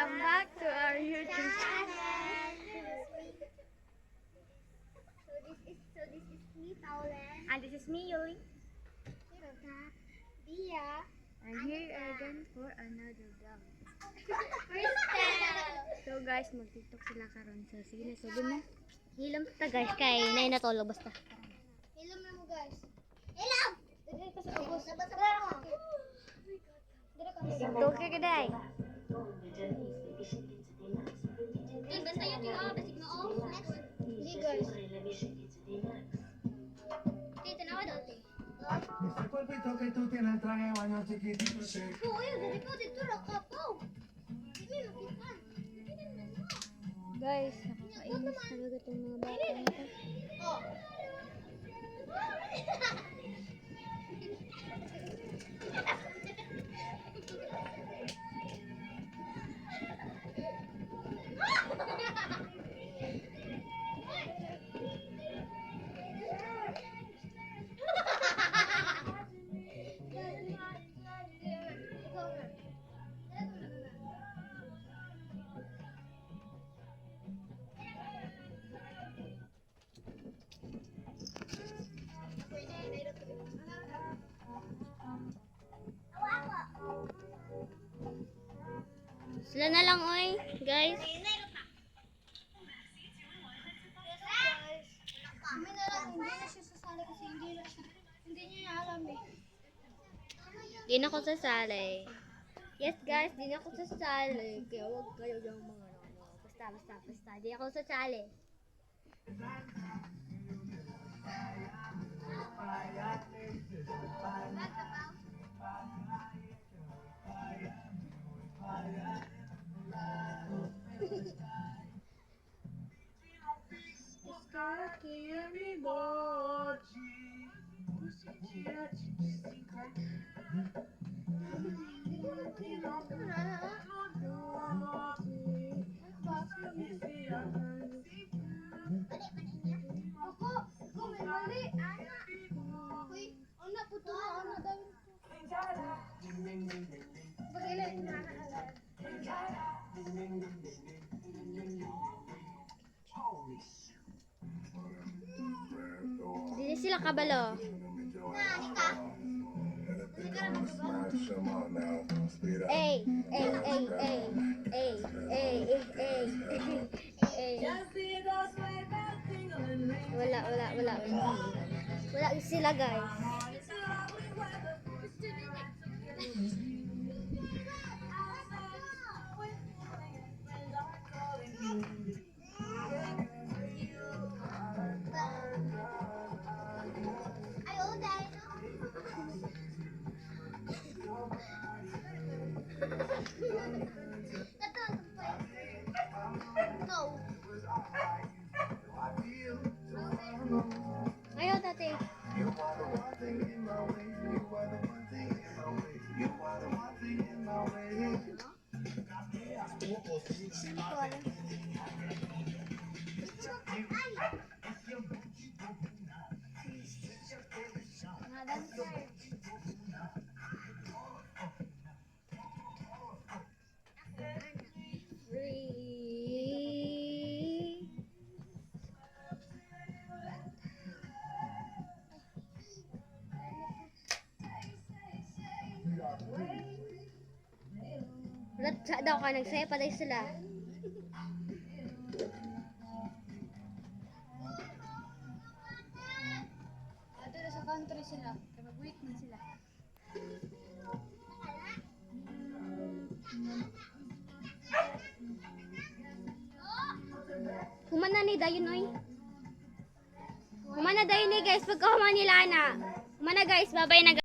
Welcome back to our YouTube channel. So this is me, Paulen. And this is me, Yuli. Dia. And here again for another vlog. Crystal. So guys, mag-tiktok sila karon. So sige na, sabi na. Hilom ta guys, kay nay natulog basta. Hello na mo guys. Hello. Dili ka sa ubos. Sabot-sabot mo. Dili ka sa Tiktok ka day. basta yung tinga, basig na off. Hindi guys. Dito na ako dati. Questi colpito che tutti nel traghe vogliono chiquitito secco. Oo, yun. Dali ko dito rakapaw. Hindi makipan. Hindi na mo. Guys, nakakainis talaga itong mga bata na to. Oh. Sila na lang oy, guys. Kami na lang, hindi na siya sasali kasi hindi niya alam eh. Di na ako sasali. Yes guys, di na ako sasali. Kaya huwag kayo yung mga ano. Basta. Di ako sasali. Ako may mali. Uy, ano po ito na ano daw? Bagay na agad. Di na sila kabalo. Nani ka? Hindi ka naman Smash them up now. Speed up. Ay. Wala. Wala sila guys. Ayaw dahil no. Ayaw tate. You are the one thing in my way. You are the one thing in my way. You are the one thing in my way. Free. Ratsa daw ka nagsaya patay sila. Ato na sa country sila. Kaya mag-wait man sila. Humana ni dayon oy. Humana dayon ni guys pagka humana nila na. Humana guys, babay na.